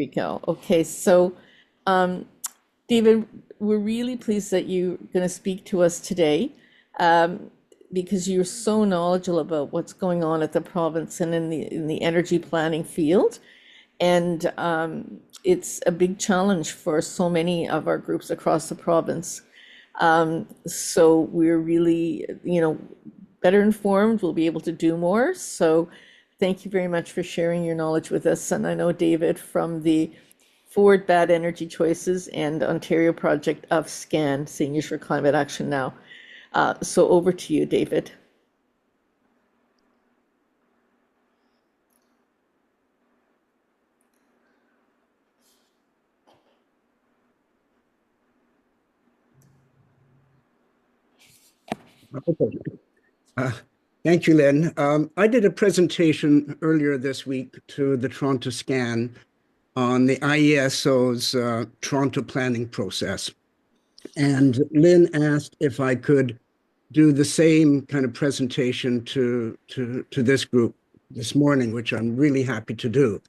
we go. Okay, so um, David, we're really pleased that you're going to speak to us today um, because you're so knowledgeable about what's going on at the province and in the energy planning field. And it's a big challenge for so many of our groups across the province. So we're really, better informed. We'll be able to do more. So thank you very much for sharing your knowledge with us. And I know David from the Forward Bad Energy Choices and Ontario project of SCAN, Seniors for Climate Action Now. So over to you, David. Okay. Uh, Thank you, Lynn. I did a presentation earlier this week to the Toronto SCAN on the IESO's Toronto planning process. And Lynn asked if I could do the same kind of presentation to this group this morning, which I'm really happy to do.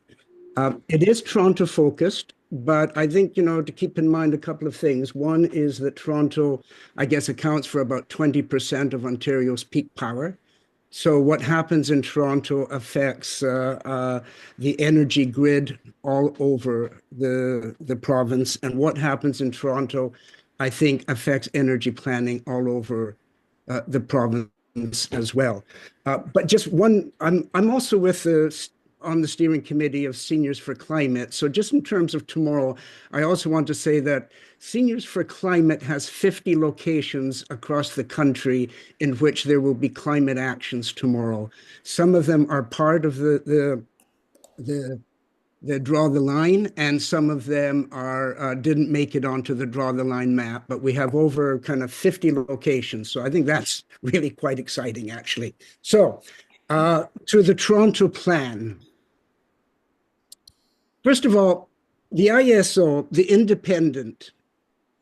It is Toronto focused, but I think, to keep in mind a couple of things. One is that Toronto, I guess, accounts for about 20% of Ontario's peak power. So what happens in Toronto affects the energy grid all over the province. And what happens in Toronto, I think, affects energy planning all over the province as well. But just one, I'm also on the steering committee of Seniors for Climate. So just in terms of tomorrow, I also want to say that Seniors for Climate has 50 locations across the country in which there will be climate actions tomorrow. Some of them are part of the Draw the Line, and some of them didn't make it onto the Draw the Line map, but we have over kind of 50 locations. So I think that's really quite exciting, actually. So to the Toronto plan. First of all, the IESO, the independent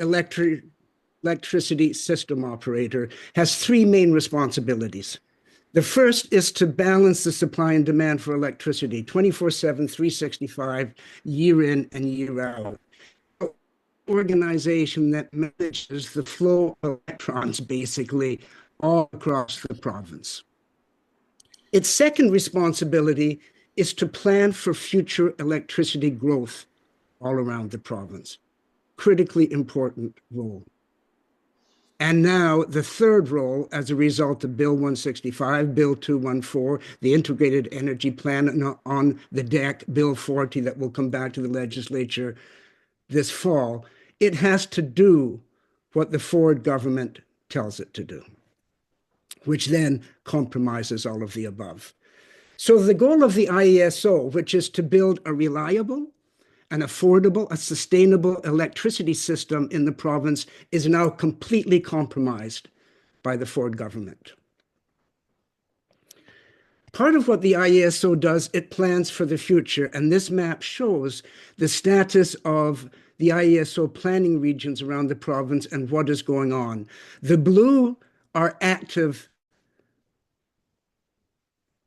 electricity system operator, has three main responsibilities. The first is to balance the supply and demand for electricity 24/7, 365, year in and year out. Organization that manages the flow of electrons basically all across the province. Its second responsibility is to plan for future electricity growth all around the province. Critically important role. And now the third role, as a result of Bill 165, Bill 214, the Integrated Energy Plan, and on the deck, Bill 40, that will come back to the legislature this fall, it has to do what the Ford government tells it to do, which then compromises all of the above. So the goal of the IESO, which is to build a reliable, an affordable, a sustainable electricity system in the province, is now completely compromised by the Ford government. Part of what the IESO does, it plans for the future, and this map shows the status of the IESO planning regions around the province and what is going on. The blue are active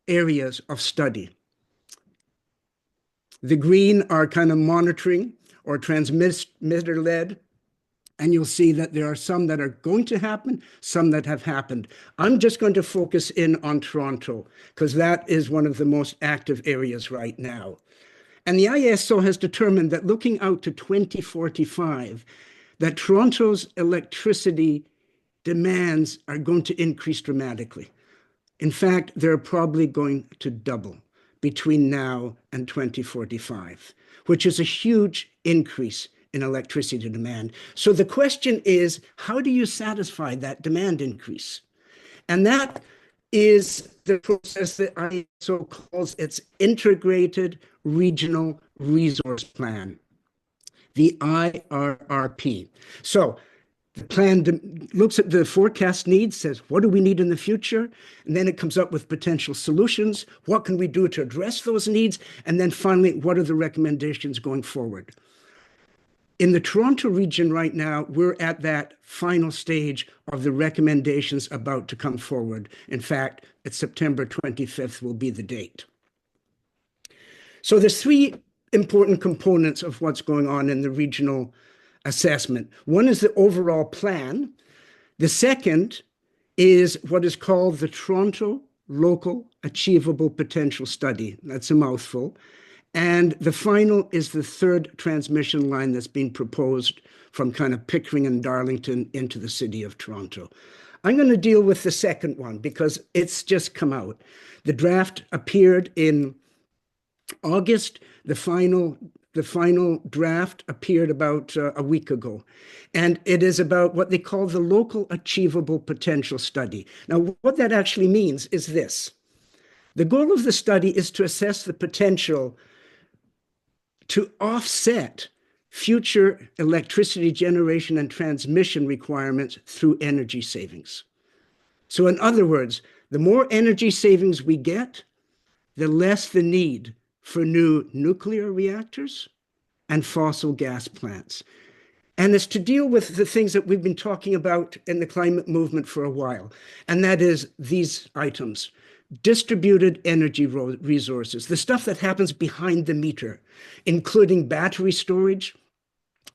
areas of study. The green are kind of monitoring or transmitter-led, and you'll see that there are some that are going to happen, some that have happened. I'm just going to focus in on Toronto because that is one of the most active areas right now. And the IESO has determined that looking out to 2045, that Toronto's electricity demands are going to increase dramatically. In fact, they're probably going to double between now and 2045, which is a huge increase in electricity demand. So the question is, how do you satisfy that demand increase? And that is the process that IESO calls its Integrated Regional Resource Plan, the IRRP. So the plan looks at the forecast needs, says, what do we need in the future? And then it comes up with potential solutions. What can we do to address those needs? And then finally, what are the recommendations going forward? In the Toronto region right now, we're at that final stage of the recommendations about to come forward. In fact, it's September 25th will be the date. So there's three important components of what's going on in the regional assessment. One is the overall plan. The second is what is called the Toronto Local Achievable Potential Study. That's a mouthful. And the final is the third transmission line that's being proposed from kind of Pickering and Darlington into the city of Toronto. I'm going to deal with the second one because it's just come out. The draft appeared in August. The final draft appeared about a week ago. And it is about what they call the Local Achievable Potential Study. Now, what that actually means is this. The goal of the study is to assess the potential to offset future electricity generation and transmission requirements through energy savings. So in other words, the more energy savings we get, the less the need for new nuclear reactors and fossil gas plants. And it's to deal with the things that we've been talking about in the climate movement for a while, and that is these items. Distributed energy resources, the stuff that happens behind the meter, including battery storage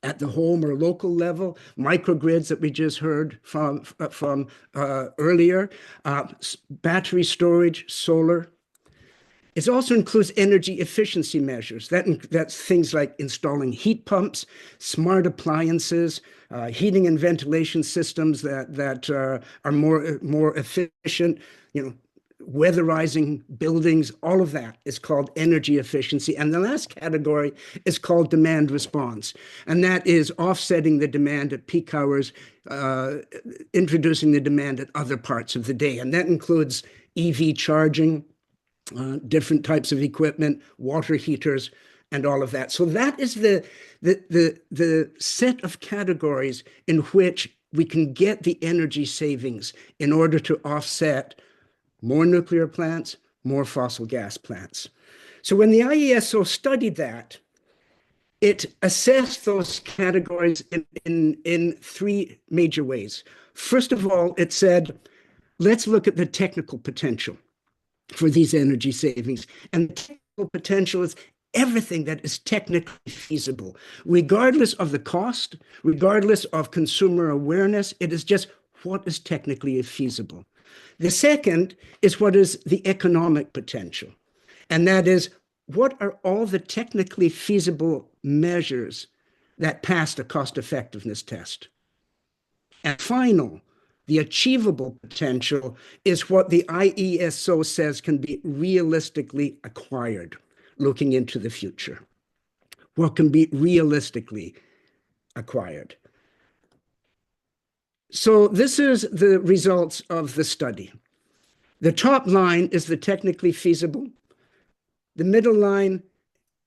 at the home or local level, microgrids that we just heard from earlier, battery storage, solar. It also includes energy efficiency measures. That's things like installing heat pumps, smart appliances, heating and ventilation systems that are more efficient, weatherizing buildings. All of that is called energy efficiency. And the last category is called demand response. And that is offsetting the demand at peak hours, introducing the demand at other parts of the day. And that includes EV charging, different types of equipment, water heaters, and all of that. So that is the set of categories in which we can get the energy savings in order to offset more nuclear plants, more fossil gas plants. So when the IESO studied that, it assessed those categories in three major ways. First of all, it said, let's look at the technical potential for these energy savings. And the technical potential is everything that is technically feasible, regardless of the cost, regardless of consumer awareness. It is just what is technically feasible. The second is what is the economic potential. And that is, what are all the technically feasible measures that passed a cost effectiveness test? And final, the achievable potential is what the IESO says can be realistically acquired looking into the future. What can be realistically acquired? So this is the results of the study. The top line is the technically feasible. The middle line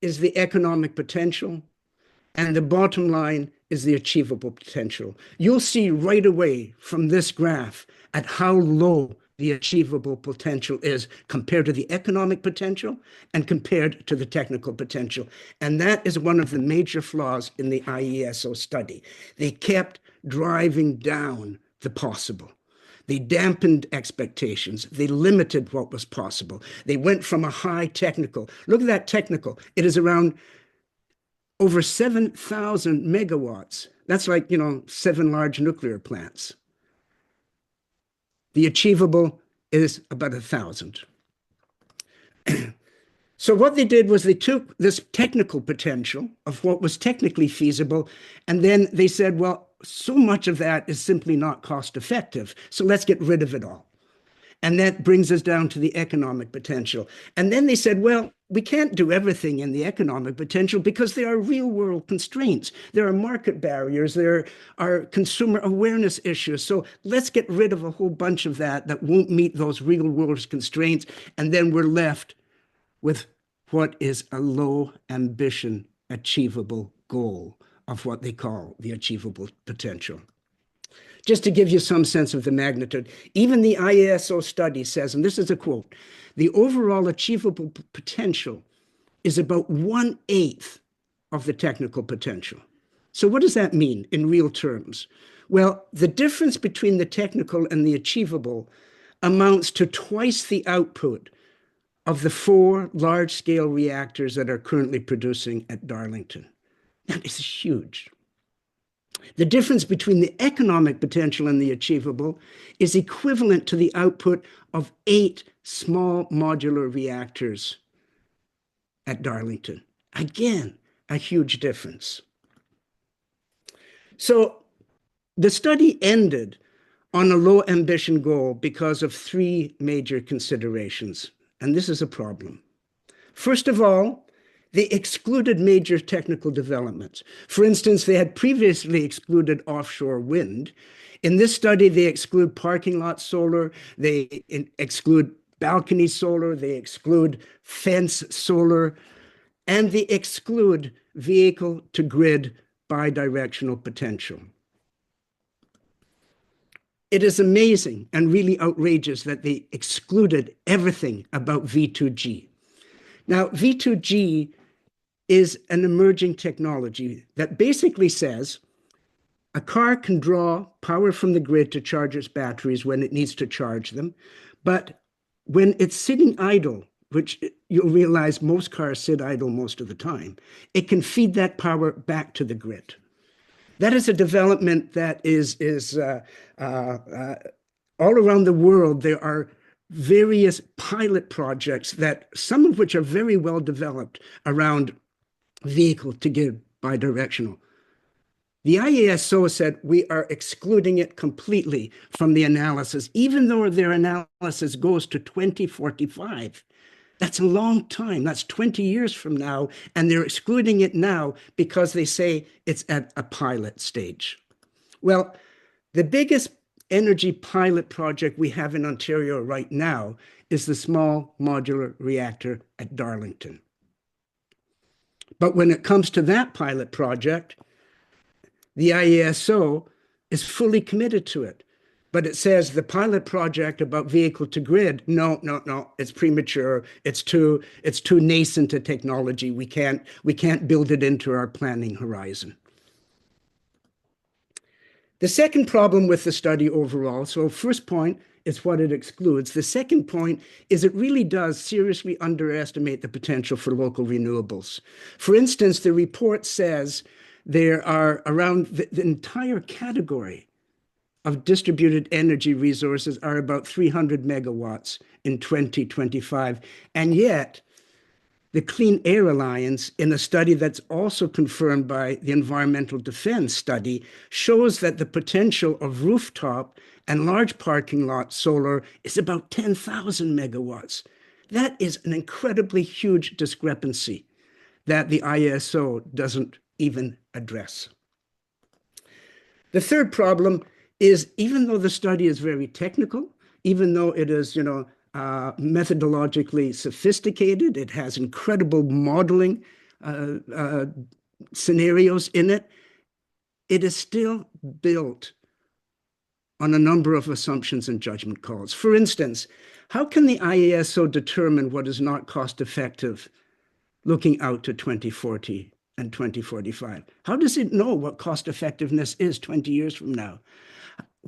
is the economic potential. And the bottom line is the achievable potential. You'll see right away from this graph at how low the achievable potential is compared to the economic potential and compared to the technical potential. And that is one of the major flaws in the IESO study. They kept driving down the possible. They dampened expectations. They limited what was possible. They went from a high technical. Look at that technical. It is around over 7,000 megawatts. That's like, 7 large nuclear plants. The achievable is about 1,000. So what they did was they took this technical potential of what was technically feasible, and then they said, well, so much of that is simply not cost effective, so let's get rid of it all. And that brings us down to the economic potential. And then they said, well, we can't do everything in the economic potential because there are real world constraints. There are market barriers. There are consumer awareness issues. So let's get rid of a whole bunch of that won't meet those real world constraints. And then we're left with what is a low ambition achievable goal of what they call the achievable potential. Just to give you some sense of the magnitude, even the IESO study says, and this is a quote, the overall achievable potential is about 1/8 of the technical potential. So what does that mean in real terms? Well, the difference between the technical and the achievable amounts to twice the output of the 4 large-scale reactors that are currently producing at Darlington. That is huge. The difference between the economic potential and the achievable is equivalent to the output of 8 small modular reactors at Darlington. Again, a huge difference. So the study ended on a low ambition goal because of 3 major considerations, and this is a problem. First of all, they excluded major technical developments. For instance, they had previously excluded offshore wind. In this study, they exclude parking lot solar, they exclude balcony solar, they exclude fence solar, and they exclude vehicle-to-grid bidirectional potential. It is amazing and really outrageous that they excluded everything about V2G. Now, V2G is an emerging technology that basically says a car can draw power from the grid to charge its batteries when it needs to charge them, but when it's sitting idle, which you'll realize most cars sit idle most of the time, it can feed that power back to the grid. That is a development that is all around the world. There are various pilot projects that some of which are very well developed around vehicle to grid bidirectional. The IESO said we are excluding it completely from the analysis, even though their analysis goes to 2045. That's a long time. That's 20 years from now, and they're excluding it now because they say it's at a pilot stage. Well, the biggest energy pilot project we have in Ontario right now is the small modular reactor at Darlington. But when it comes to that pilot project, the IESO is fully committed to it. But it says the pilot project about vehicle to grid, no, it's premature. It's too nascent a technology. We can't build it into our planning horizon. The second problem with the study overall, so first point is what it excludes. The second point is it really does seriously underestimate the potential for local renewables. For instance, the report says there are around the entire category of distributed energy resources are about 300 megawatts in 2025. And yet, the Clean Air Alliance, in a study that's also confirmed by the Environmental Defense Study, shows that the potential of rooftop and large parking lot solar is about 10,000 megawatts. That is an incredibly huge discrepancy that the ISO doesn't even address. The third problem is, even though the study is very technical, even though it is, methodologically sophisticated, it has incredible modeling scenarios in it, it is still built on a number of assumptions and judgment calls. For instance, how can the IESO determine what is not cost effective looking out to 2040 and 2045? How does it know what cost effectiveness is 20 years from now?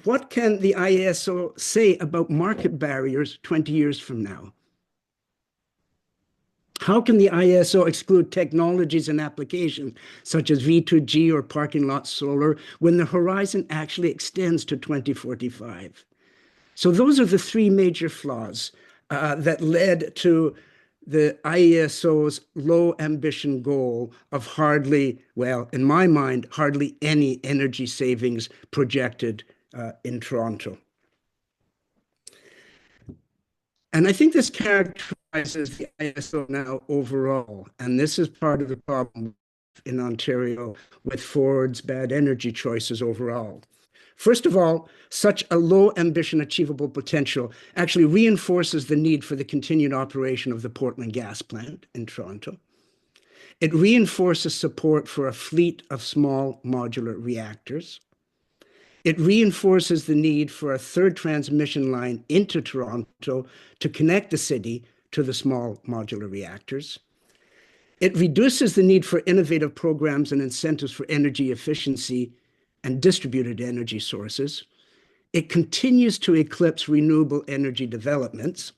What can the IESO say about market barriers 20 years from now? How can the IESO exclude technologies and applications such as V2G or parking lot solar when the horizon actually extends to 2045? So those are the 3 major flaws that led to the IESO's low ambition goal of hardly, well, in my mind, hardly any energy savings projected in Toronto. And I think this characterizes the ISO now overall, and this is part of the problem in Ontario with Ford's bad energy choices overall. First of all, such a low ambition achievable potential actually reinforces the need for the continued operation of the Portland gas plant in Toronto. It reinforces support for a fleet of small modular reactors. It reinforces the need for a third transmission line into Toronto to connect the city to the small modular reactors. It reduces the need for innovative programs and incentives for energy efficiency and distributed energy sources. It continues to eclipse renewable energy developments.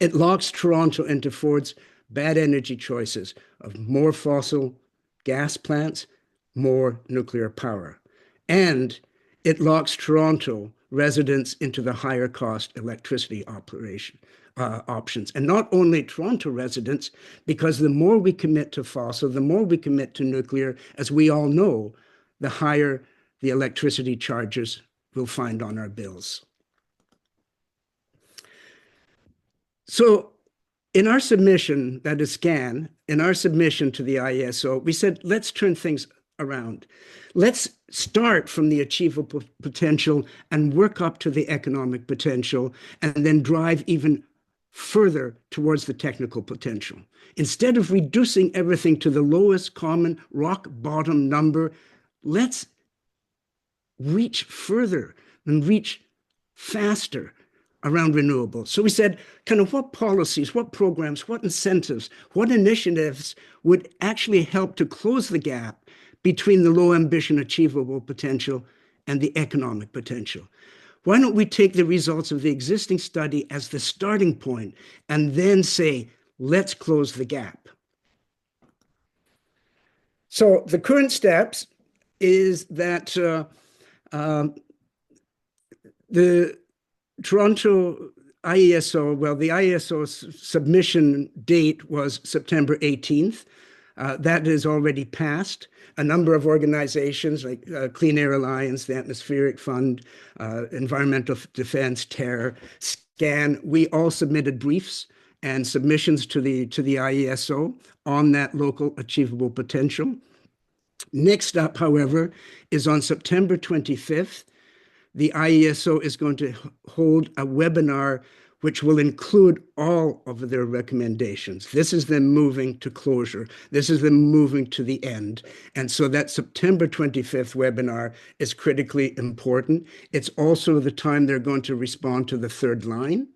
It locks Toronto into Ford's bad energy choices of more fossil gas plants, more nuclear power. And it locks Toronto residents into the higher cost electricity options. And not only Toronto residents, because the more we commit to fossil, the more we commit to nuclear, as we all know, the higher the electricity charges we'll find on our bills. So in our submission, that is SCAN, in our submission to the IESO, we said, let's turn things around. Let's start from the achievable potential and work up to the economic potential, and then drive even further towards the technical potential. Instead of reducing everything to the lowest common rock bottom number, let's reach further and reach faster around renewables. So we said, kind of what policies, what programs, what incentives, what initiatives would actually help to close the gap between the low ambition achievable potential and the economic potential? Why don't we take the results of the existing study as the starting point and then say, let's close the gap? So the current steps is that the Toronto IESO, well, the IESO submission date was September 18th. That is already passed. A number of organizations like Clean Air Alliance, the Atmospheric Fund, Environmental Defense, TER, SCAN, we all submitted briefs and submissions to the IESO on that local achievable potential. Next up, however, is on September 25th, the IESO is going to hold a webinar which will include all of their recommendations. This is them moving to closure. This is them moving to the end. And so that September 25th webinar is critically important. It's also the time they're going to respond to the third line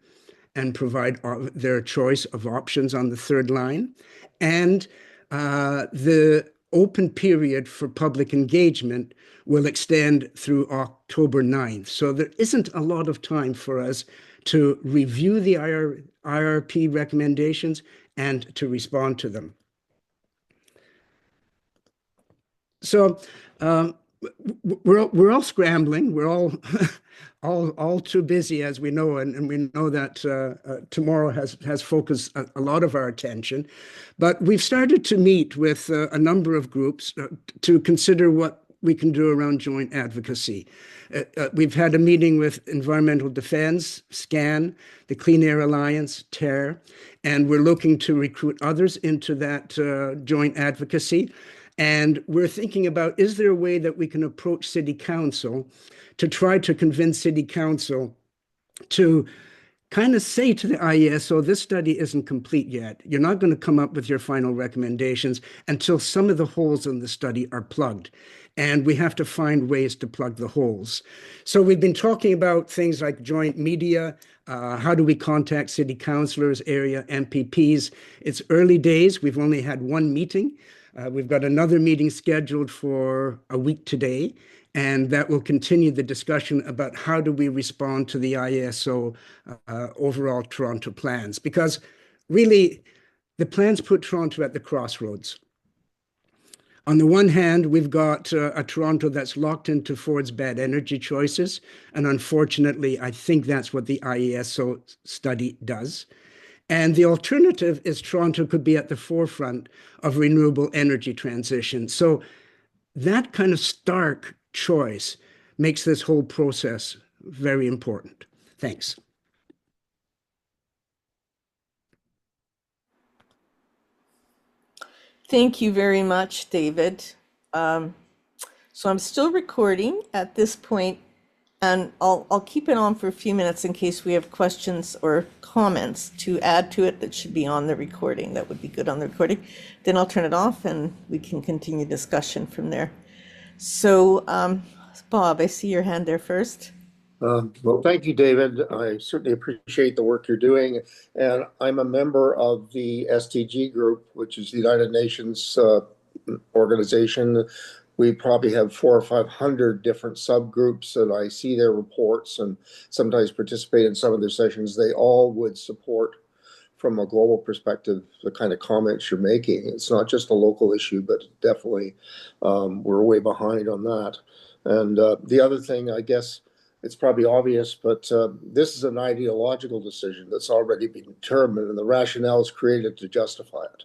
and provide their choice of options on the third line. And the open period for public engagement will extend through October 9th. So there isn't a lot of time for us to review the IRP recommendations and to respond to them. So we're all scrambling. We're all all too busy, as we know, and we know that tomorrow has focused a lot of our attention. But we've started to meet with a number of groups to consider what we can do around joint advocacy. We've had a meeting with Environmental Defense, SCAN, the Clean Air Alliance, TER, and we're looking to recruit others into that joint advocacy. And we're thinking about, is there a way that we can approach City Council to try to convince City Council to kind of say to the IESO, this study isn't complete yet. You're not going to come up with your final recommendations until some of the holes in the study are plugged. And we have to find ways to plug the holes. So we've been talking about things like joint media. How do we contact city councilors, area MPPs? It's early days. We've only had one meeting. We've got another meeting scheduled for a week today, and that will continue the discussion about how do we respond to the IESO overall Toronto plans. Because really, the plans put Toronto at the crossroads. On the one hand, we've got a Toronto that's locked into Ford's bad energy choices, and unfortunately, I think that's what the IESO study does. And the alternative is Toronto could be at the forefront of renewable energy transition. So that kind of stark choice makes this whole process very important. Thanks. Thank you very much, David. So I'm still recording at this point, and I'll keep it on for a few minutes in case we have questions or comments to add to it that should be on the recording. That would be good on the recording. Then I'll turn it off and we can continue discussion from there. So, Bob, I see your hand there first. Well, thank you, David. I certainly appreciate the work you're doing. And I'm a member of the STG group, which is the United Nations organization. We probably have 400 or 500 different subgroups, and I see their reports and sometimes participate in some of their sessions. They all would support from a global perspective, the kind of comments you're making. It's not just a local issue, but definitely we're way behind on that. And the other thing, I guess it's probably obvious, but this is an ideological decision that's already been determined, and the rationale is created to justify it,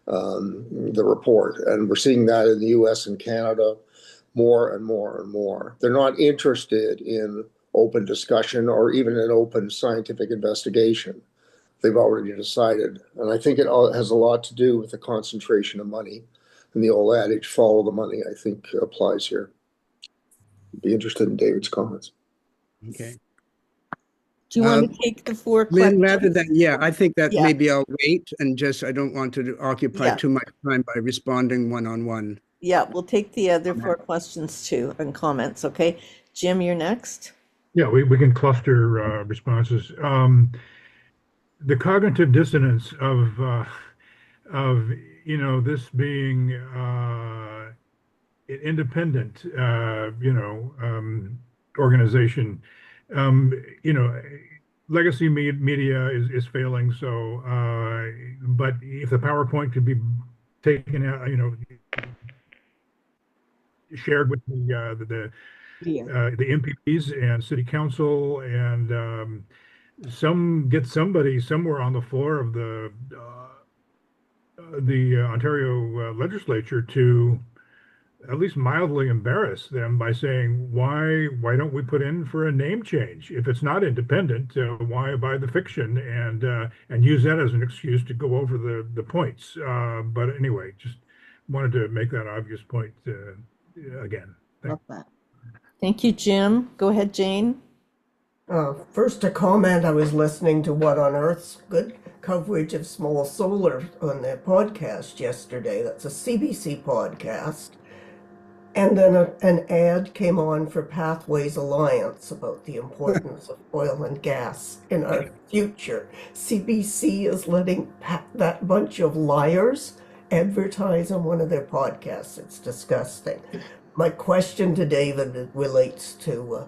the report. And we're seeing that in the US and Canada more and more and more. They're not interested in open discussion or even an open scientific investigation. They've already decided. And I think it all has a lot to do with the concentration of money. And the old adage, follow the money, I think applies here. Be interested in David's comments. Okay. Do you want to take the four Lynn, questions? rather than, I think that Yeah. maybe I'll wait and I don't want to occupy Yeah. too much time by responding one-on-one. Yeah, we'll take the other four questions too and comments, okay? Jim, you're next. Yeah, we can cluster responses. The cognitive dissonance of this being an independent organization. Legacy media is failing. So, but if the PowerPoint could be taken out, shared with the MPPs and city council, and get somebody somewhere on the floor of the Ontario legislature to at least mildly embarrass them by saying, why don't we put in for a name change? If it's not independent, why buy the fiction and use that as an excuse to go over the points? But anyway, just wanted to make that obvious point again. Love that. Thank you, Jim. Go ahead, Jane. First, a comment. I was listening to What on Earth's good coverage of small solar on their podcast yesterday. That's a CBC podcast. And then an ad came on for Pathways Alliance about the importance of oil and gas in our future. CBC is letting that bunch of liars advertise on one of their podcasts. It's disgusting. My question to David relates to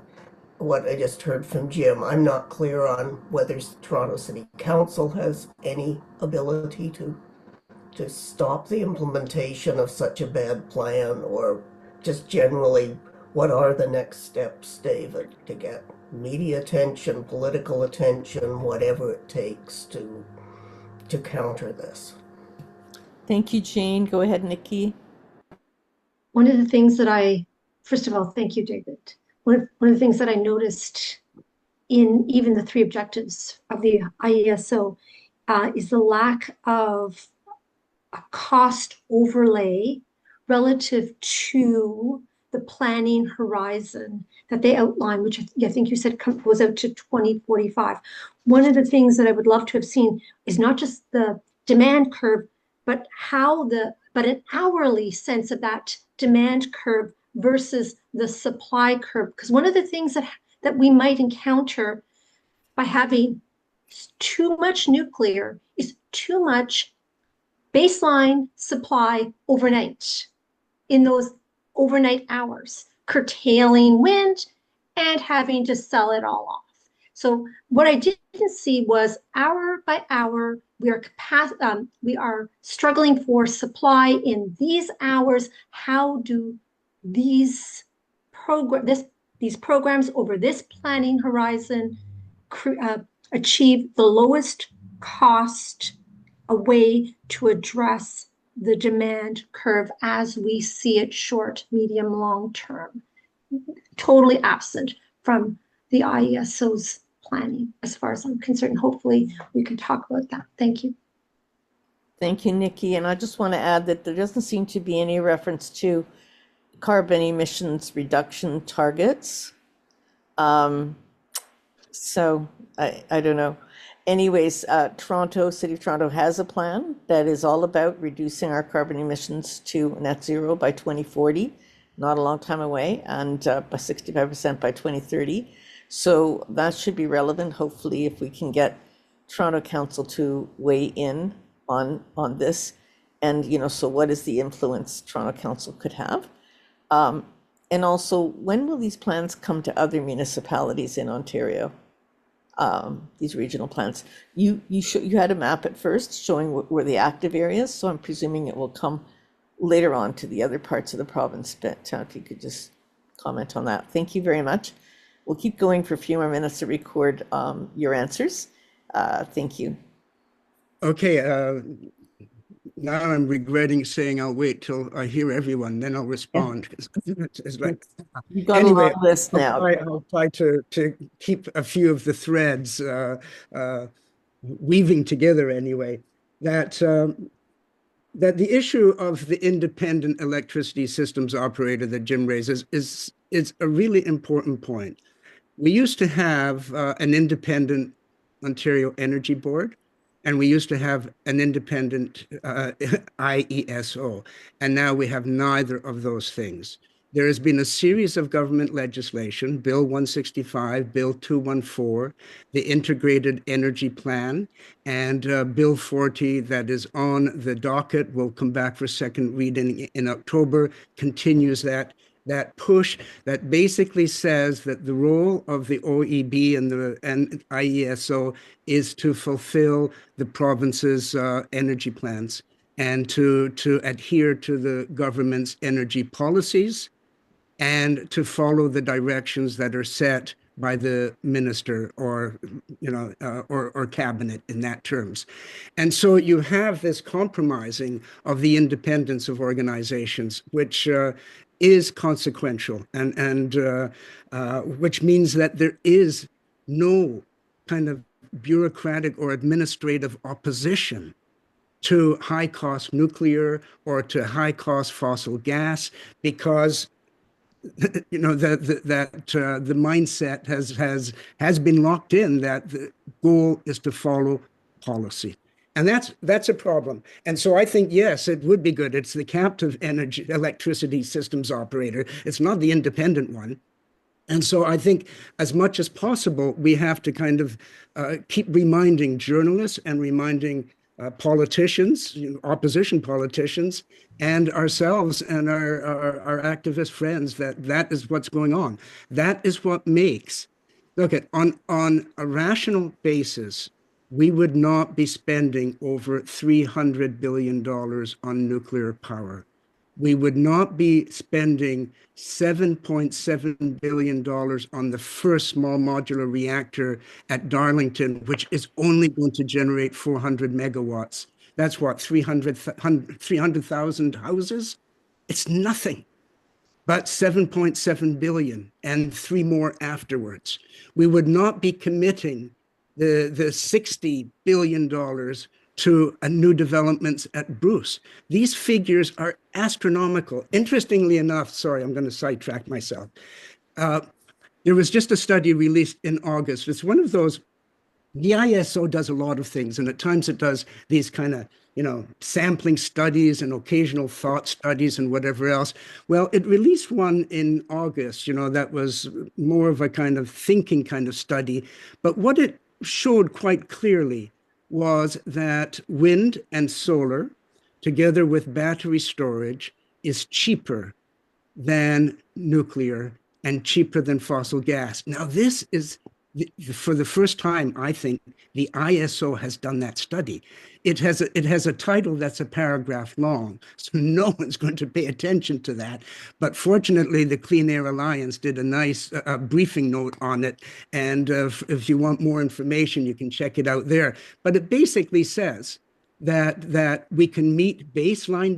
what I just heard from Jim. I'm not clear on whether Toronto City Council has any ability to stop the implementation of such a bad plan, or just generally, what are the next steps, David, to get media attention, political attention, whatever it takes to counter this? Thank you, Jane. Go ahead, Nikki. One of the things that first of all, thank you, David. One of the things that I noticed in even the three objectives of the IESO is the lack of a cost overlay relative to the planning horizon that they outline, which I think you said goes out to 2045. One of the things that I would love to have seen is not just the demand curve, but an hourly sense of that demand curve versus the supply curve. Because one of the things that we might encounter by having too much nuclear is too much baseline supply overnight, in those overnight hours, curtailing wind and having to sell it all off. So what I didn't see was hour by hour, we are struggling for supply in these hours. How do these programs over this planning horizon achieve the lowest cost, a way to address the demand curve as we see it short, medium, long term? Totally absent from the IESO's planning, as far as I'm concerned. Hopefully we can talk about that. Thank you. Thank you, Nikki. And I just want to add that there doesn't seem to be any reference to carbon emissions reduction targets. So I don't know. Anyways, City of Toronto has a plan that is all about reducing our carbon emissions to net zero by 2040, not a long time away, and by 65% by 2030. So that should be relevant, hopefully, if we can get Toronto Council to weigh in on this. And, so what is the influence Toronto Council could have? And also, when will these plans come to other municipalities in Ontario? these regional plans. You had a map at first showing where the active areas, so I'm presuming it will come later on to the other parts of the province. But if you could just comment on that. Thank you very much. We'll keep going for a few more minutes to record your answers. Thank you. Okay, now I'm regretting saying I'll wait till I hear everyone, then I'll respond. It's like, You've got anyway, a long list now. I'll try to keep a few of the threads weaving together anyway. That the issue of the independent electricity systems operator that Jim raises is a really important point. We used to have an independent Ontario Energy Board, and we used to have an independent IESO, and now we have neither of those things. There has been a series of government legislation, Bill 165, Bill 214, the Integrated Energy Plan, and Bill 40 that is on the docket, will come back for second reading in October, continues that push that basically says that the role of the OEB and the IESO is to fulfill the province's energy plans and to adhere to the government's energy policies and to follow the directions that are set by the minister or or cabinet in that terms. And so you have this compromising of the independence of organizations, which is consequential, and which means that there is no kind of bureaucratic or administrative opposition to high cost nuclear or to high cost fossil gas, because the mindset has been locked in that the goal is to follow policy. And that's a problem. And so I think, yes, it would be good. It's the captive energy electricity systems operator. It's not the independent one. And so I think as much as possible, we have to kind of keep reminding journalists and reminding politicians, opposition politicians, and ourselves and our activist friends that is what's going on. That is what makes, look at, on a rational basis, we would not be spending over $300 billion on nuclear power. We would not be spending $7.7 billion on the first small modular reactor at Darlington, which is only going to generate 400 megawatts. That's what, 300,000 houses? It's nothing but 7.7 billion and 3 more afterwards. We would not be committing the $60 billion to new developments at Bruce. These figures are astronomical. Interestingly enough, sorry, I'm going to sidetrack myself. There was just a study released in August. It's one of those, the ISO does a lot of things, and at times it does these kind of, sampling studies and occasional thought studies and whatever else. Well, it released one in August, that was more of a kind of thinking kind of study. But what it showed quite clearly was that wind and solar, together with battery storage, is cheaper than nuclear and cheaper than fossil gas. Now, this is, for the first time, I think, the ISO has done that study. It has a title that's a paragraph long, so no one's going to pay attention to that. But fortunately, the Clean Air Alliance did a nice briefing note on it. And if you want more information, you can check it out there. But it basically says that we can meet baseline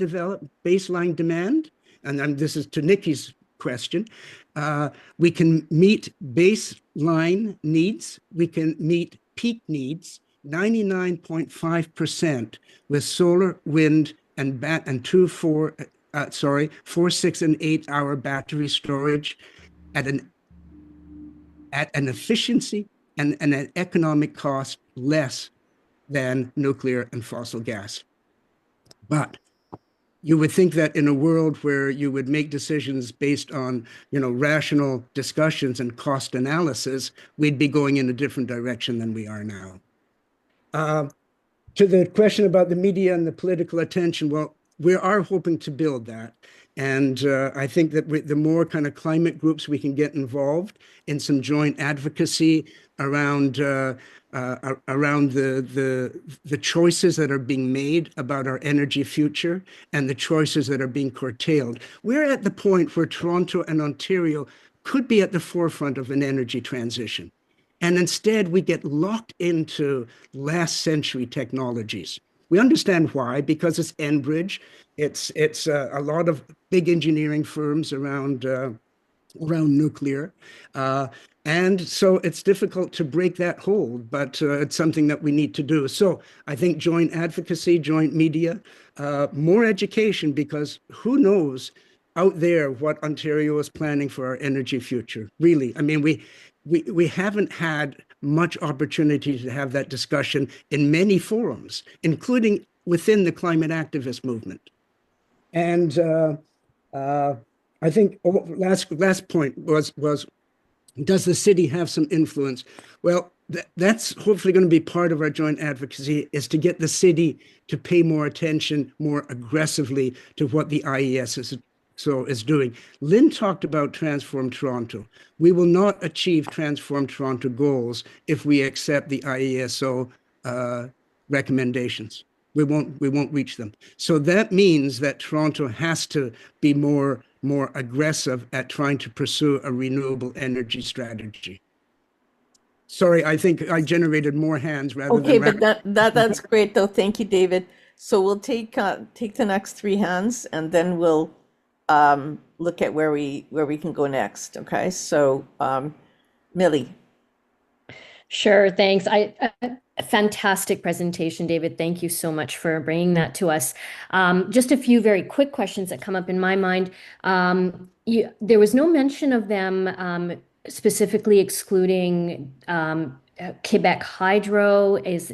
demand. And this is to Nikki's question. We can meet baseline needs. We can meet peak needs 99.5% with solar, wind, and 4, 6, and 8 hour battery storage at an efficiency and an economic cost less than nuclear and fossil gas. But you would think that in a world where you would make decisions based on, rational discussions and cost analysis, we'd be going in a different direction than we are now. To the question about the media and the political attention, well, we are hoping to build that. And I think that the more kind of climate groups we can get involved in some joint advocacy around around the choices that are being made about our energy future and the choices that are being curtailed. We're at the point where Toronto and Ontario could be at the forefront of an energy transition. And instead, we get locked into last century technologies. We understand why, because it's Enbridge, it's a lot of big engineering firms around nuclear. And so it's difficult to break that hold, but it's something that we need to do. So I think joint advocacy, joint media, more education, because who knows out there what Ontario is planning for our energy future. Really, I mean, we haven't had much opportunity to have that discussion in many forums, including within the climate activist movement. And I think last point was does the city have some influence? Well, that's hopefully going to be part of our joint advocacy, is to get the city to pay more attention, more aggressively to what the IES is doing. Lynn talked about Transform Toronto. We will not achieve Transform Toronto goals if we accept the IESO recommendations. We won't reach them. So that means that Toronto has to be more aggressive at trying to pursue a renewable energy strategy. Sorry, I think I generated more hands rather Okay, than but that's great though. Thank you, David. So we'll take the next three hands and then we'll look at where we can go next. Okay, so Millie. Sure, thanks. A fantastic presentation, David. Thank you so much for bringing that to us. Just a few very quick questions that come up in my mind. There was no mention of them specifically excluding Quebec Hydro. Is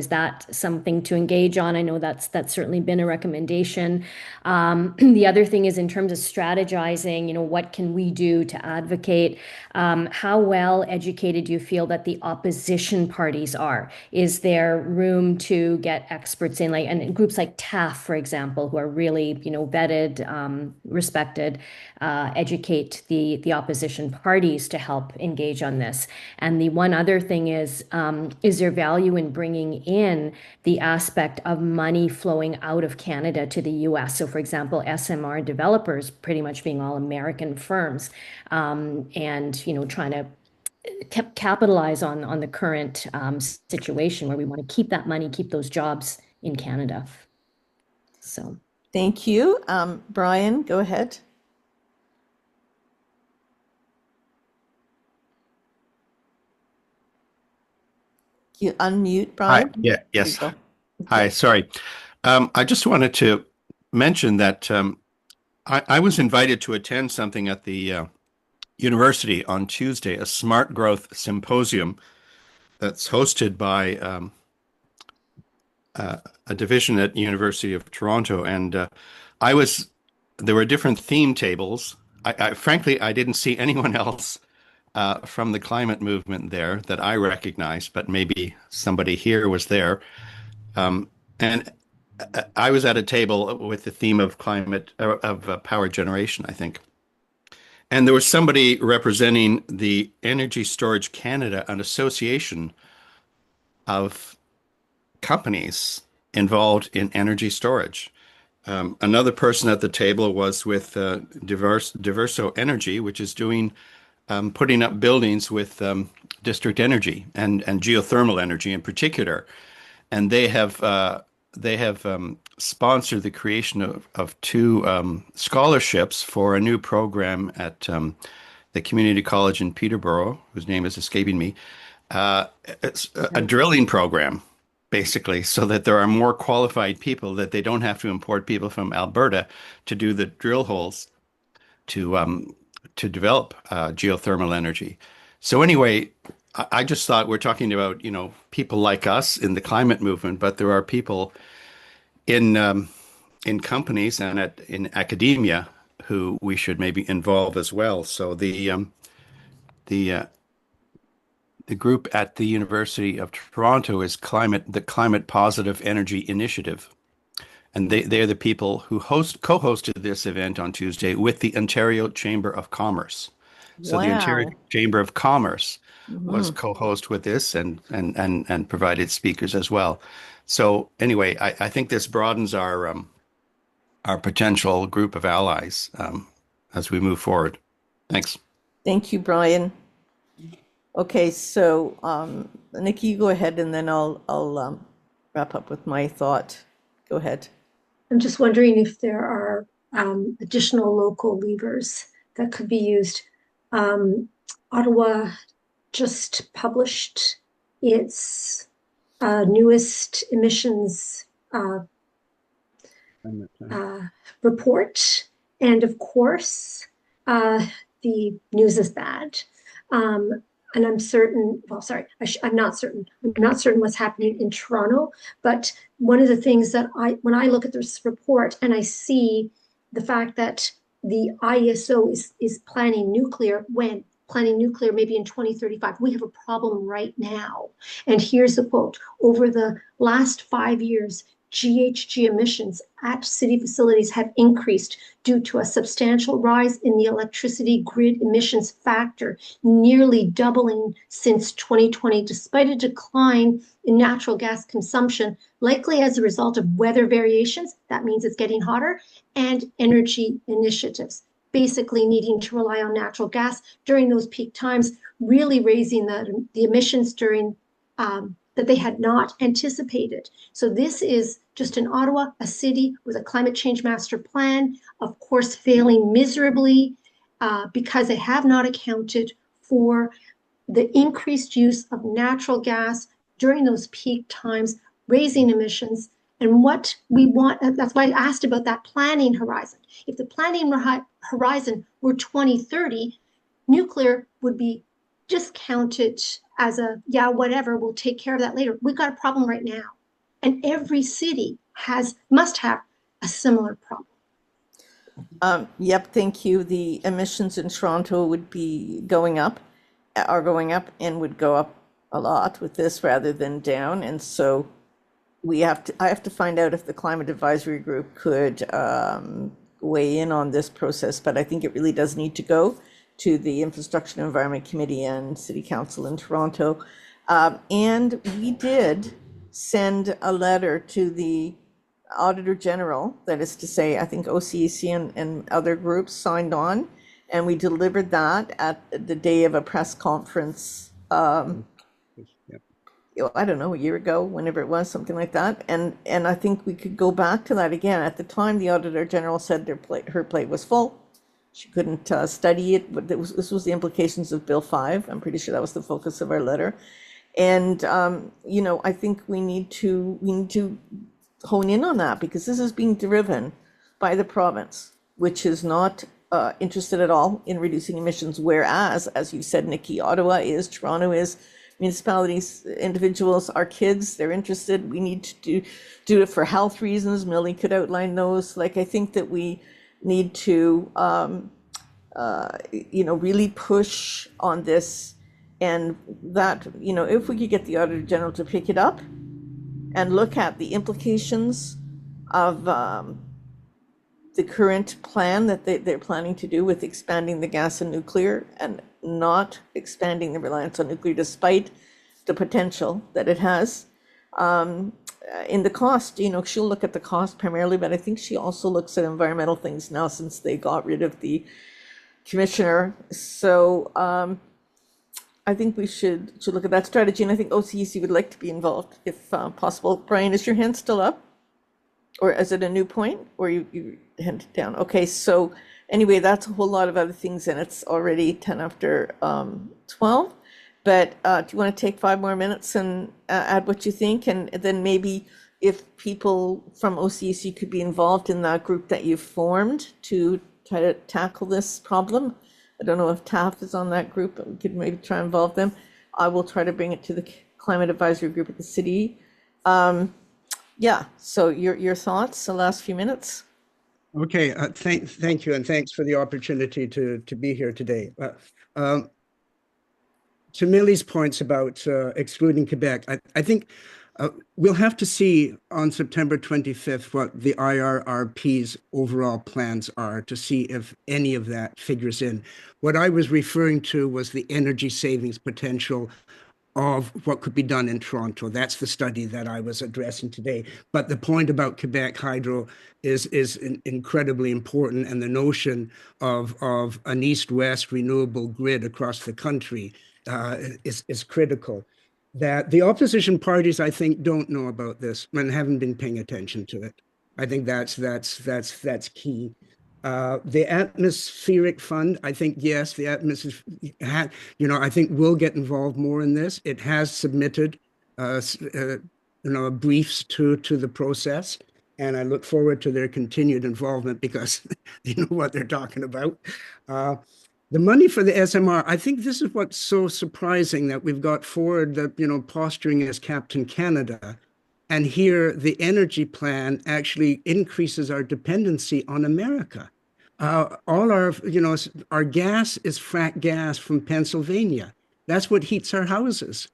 that something to engage on? I know that's certainly been a recommendation. The other thing is in terms of strategizing, what can we do to advocate? How well educated do you feel that the opposition parties are? Is there room to get experts in, and groups like TAF, for example, who are really, vetted, respected, educate the opposition parties to help engage on this? And the one other thing is there value in bringing in the aspect of money flowing out of Canada to the US? So, for example, SMR developers pretty much being all American firms, and trying to capitalize on the current situation where we want to keep that money, keep those jobs in Canada. So, Thank you. Brian, go ahead. You unmute, Brian. Hi. Yeah. There Yes. you go. Hi. Sorry. I just wanted to mention that I was invited to attend something at the university on Tuesday, a Smart Growth Symposium that's hosted by a division at University of Toronto, and there were different theme tables. Frankly, I didn't see anyone else from the climate movement there that I recognized, but maybe somebody here was there. And I was at a table with the theme of climate, of power generation, I think. And there was somebody representing the Energy Storage Canada, an association of companies involved in energy storage. Another person at the table was with Diverso Energy, which is putting up buildings with district energy and geothermal energy in particular. And they have sponsored the creation of two scholarships for a new program at the community college in Peterborough, whose name is escaping me. It's a drilling program, basically, so that there are more qualified people, that they don't have to import people from Alberta to do the drill holes to develop geothermal energy. So anyway, I just thought we're talking about, people like us in the climate movement, but there are people in companies and in academia who we should maybe involve as well. So the group at the University of Toronto is the Climate Positive Energy Initiative. And they're the people who co-hosted this event on Tuesday with the Ontario Chamber of Commerce. So the Ontario Wow. Chamber of Commerce was Mhm. co-host with this and provided speakers as well. So anyway, I think this broadens our potential group of allies as we move forward. Thanks. Thank you, Brian. Okay, so Nikki, you go ahead, and then I'll wrap up with my thought. Go ahead. I'm just wondering if there are additional local levers that could be used. Ottawa just published its newest emissions report. And of course, the news is bad. And I'm certain, well, sorry, I'm not certain. I'm not certain what's happening in Toronto. But one of the things that when I look at this report and I see the fact that the IESO is planning nuclear maybe in 2035, we have a problem right now. And here's the quote: over the last 5 years, GHG emissions at city facilities have increased due to a substantial rise in the electricity grid emissions factor, nearly doubling since 2020, despite a decline in natural gas consumption, likely as a result of weather variations, that means it's getting hotter, and energy initiatives, basically needing to rely on natural gas during those peak times, really raising the emissions during that they had not anticipated. So this is just in Ottawa, a city with a climate change master plan, of course, failing miserably because they have not accounted for the increased use of natural gas during those peak times, raising emissions. And what we want, that's why I asked about that planning horizon. If the planning horizon were 2030, nuclear would be discounted as yeah, whatever, we'll take care of that later. We've got a problem right now. And every city must have a similar problem. Yep, thank you. The emissions in Toronto would be are going up, and would go up a lot with this rather than down. And so I have to find out if the Climate Advisory Group could weigh in on this process, but I think it really does need to go to the Infrastructure and Environment Committee and City Council in Toronto. And we did send a letter to the Auditor General, that is to say, I think OCEC and other groups signed on, and we delivered that at the day of a press conference, I don't know, a year ago, whenever it was, something like that. And I think we could go back to that again. At the time, the Auditor General said her plate was full. She couldn't study it, but this was the implications of Bill 5. I'm pretty sure that was the focus of our letter. And, I think we need to hone in on that, because this is being driven by the province, which is not interested at all in reducing emissions. Whereas, as you said, Nikki, Ottawa is, Toronto is, municipalities, individuals, our kids, they're interested. We need to do it for health reasons. Millie could outline those. Like, I think that we need to, really push on this, and that, if we could get the Auditor General to pick it up and look at the implications of the current plan that they're planning to do with expanding the gas and nuclear, and not expanding the reliance on nuclear despite the potential that it has. In the cost, she'll look at the cost primarily, but I think she also looks at environmental things now, since they got rid of the commissioner. So I think we should look at that strategy, and I think OCEC would like to be involved if possible. Brian, is your hand still up? Or is it a new point, or you hand it down? Okay, so anyway, that's a whole lot of other things, and it's already 10 after 12. But do you want to take 5 more minutes and add what you think? And then maybe if people from OCEC could be involved in that group that you've formed to try to tackle this problem. I don't know if TAF is on that group, but we could maybe try and involve them. I will try to bring it to the Climate Advisory Group at the city. Yeah, so your thoughts, the last few minutes? Okay, thank you, and thanks for the opportunity to be here today. To Millie's points about excluding Quebec, I think We'll have to see on September 25th what the IRRP's overall plans are to see if any of that figures in. What I was referring to was the energy savings potential of what could be done in Toronto. That's the study that I was addressing today. But the point about Quebec Hydro is incredibly important, and the notion of an east-west renewable grid across the country is critical. That the opposition parties, I think, don't know about this and haven't been paying attention to it. I think that's key. The atmospheric fund, I think, yes, the atmosphere, I think we'll get involved more in this. It has submitted, briefs to the process, and I look forward to their continued involvement because they know what they're talking about. The money for the SMR, I think this is what's so surprising, that we've got Ford that, posturing as Captain Canada. And here the energy plan actually increases our dependency on America. All our gas is frack gas from Pennsylvania. That's what heats our houses.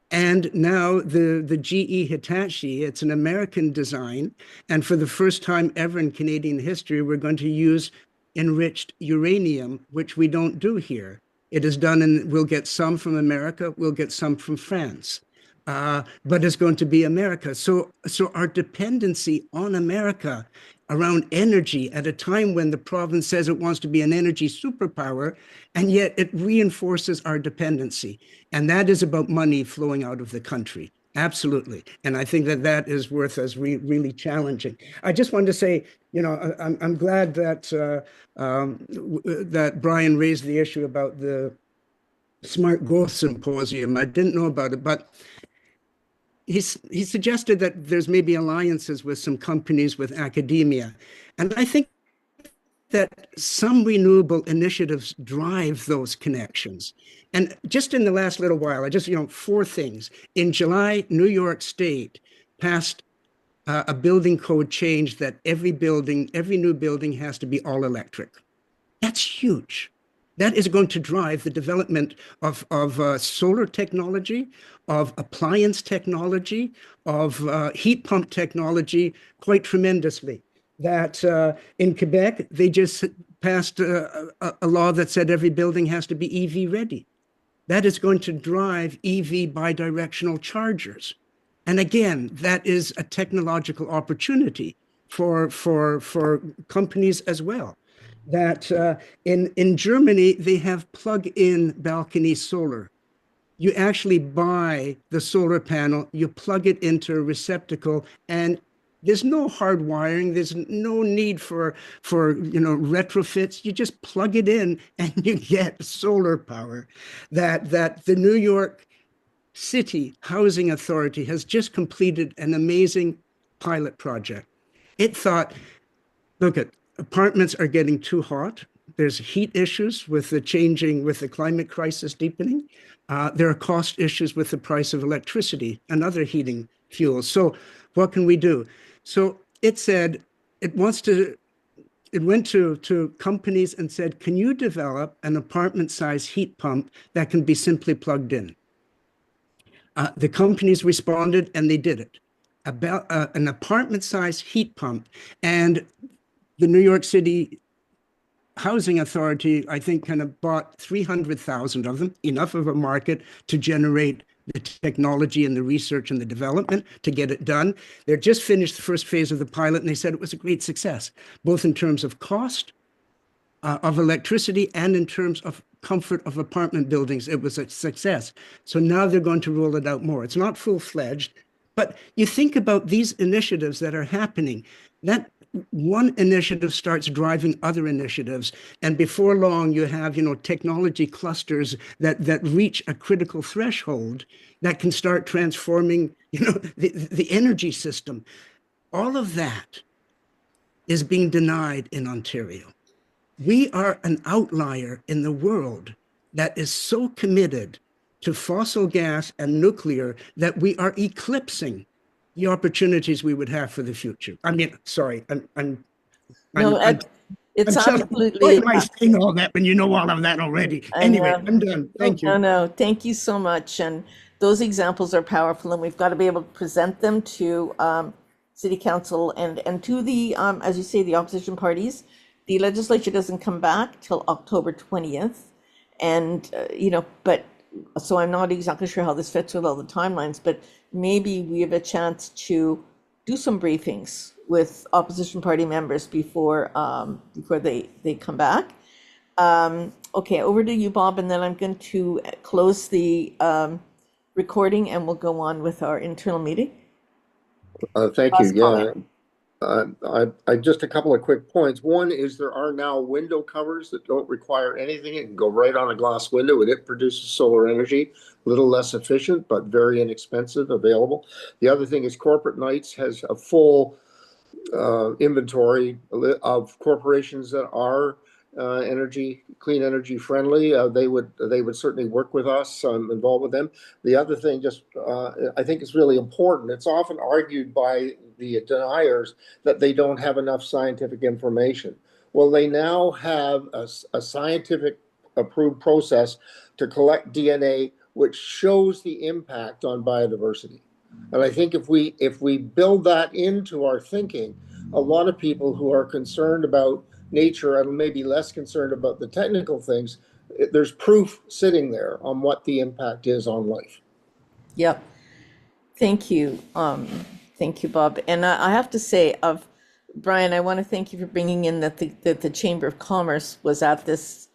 And now the GE Hitachi, it's an American design. And for the first time ever in Canadian history, we're going to use enriched uranium, which we don't do here. It is done, and we'll get some from America, we'll get some from France. But it's going to be America. So our dependency on America around energy at a time when the province says it wants to be an energy superpower, and yet it reinforces our dependency. And that is about money flowing out of the country. Absolutely. And I think that is worth us really challenging. I just wanted to say, I'm glad that that Brian raised the issue about the Smart Growth Symposium. I didn't know about it, but he suggested that there's maybe alliances with some companies, with academia. And I think that some renewable initiatives drive those connections. And just in the last little while, four things. In July, New York State passed a building code change that every new building has to be all electric. That's huge. That is going to drive the development of solar technology, of appliance technology, of heat pump technology quite tremendously. That in Quebec, they just passed a law that said every building has to be EV ready. That is going to drive EV bidirectional chargers. And again, that is a technological opportunity for companies as well. That in Germany, they have plug-in balcony solar. You actually buy the solar panel, you plug it into a receptacle, and there's no hard wiring. There's no need for retrofits. You just plug it in and you get solar power. That the New York City Housing Authority has just completed an amazing pilot project. It thought, look, apartments are getting too hot. There's heat issues with the climate crisis deepening. There are cost issues with the price of electricity and other heating fuels. So what can we do? So it said it went to companies and said, can you develop an apartment-sized heat pump that can be simply plugged in? The companies responded and they did it. About an apartment-sized heat pump. And the New York City Housing Authority, I think, kind of bought 300,000 of them, enough of a market to generate the technology and the research and the development to get it done. They're just finished the first phase of the pilot, and they said it was a great success, both in terms of cost of electricity and in terms of comfort of apartment buildings. It was a success. So now they're going to roll it out more. It's not full-fledged, but you think about these initiatives that are happening, that one initiative starts driving other initiatives, and before long you have technology clusters that reach a critical threshold that can start transforming the energy system. All of that is being denied in Ontario. We are an outlier in the world that is so committed to fossil gas and nuclear that we are eclipsing the opportunities we would have for the future. I mean, sorry, it's absolutely. Why am I saying all that when you know all of that already? Anyway, I'm done. Thank you. No, thank you so much. And those examples are powerful, and we've got to be able to present them to city council and to the, as you say, the opposition parties. The legislature doesn't come back till October 20th. And, but so I'm not exactly sure how this fits with all the timelines, but maybe we have a chance to do some briefings with opposition party members before they come back. Okay, over to you, Bob, and then I'm going to close the recording and we'll go on with our internal meeting. Thank you. Last Yeah. comment. I just a couple of quick points. One is there are now window covers that don't require anything. It can go right on a glass window and it produces solar energy, a little less efficient, but very inexpensive, available. The other thing is Corporate Knights has a full inventory of corporations that are clean energy friendly. They would certainly work with us. I'm involved with them. The other thing, I think is really important. It's often argued by the deniers that they don't have enough scientific information. Well, they now have a scientific approved process to collect DNA, which shows the impact on biodiversity. And I think if we build that into our thinking, a lot of people who are concerned about nature and maybe less concerned about the technical things, there's proof sitting there on what the impact is on life. Yep. Thank you. Thank you, Bob. And I have to say, Brian, I want to thank you for bringing in that the Chamber of Commerce was at this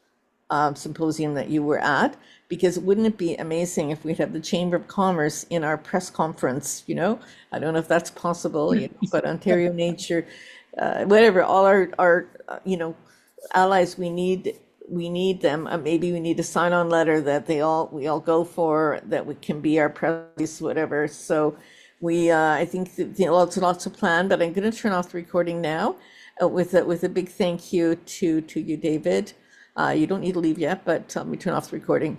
symposium that you were at, because wouldn't it be amazing if we'd have the Chamber of Commerce in our press conference? I don't know if that's possible, but Ontario Nature, whatever, all our allies, we need them. Maybe we need a sign-on letter that we all go for, that we can be our press, whatever. So I think lots of plan, but I'm going to turn off the recording now with a big thank you to you, David. You don't need to leave yet, but let me turn off the recording.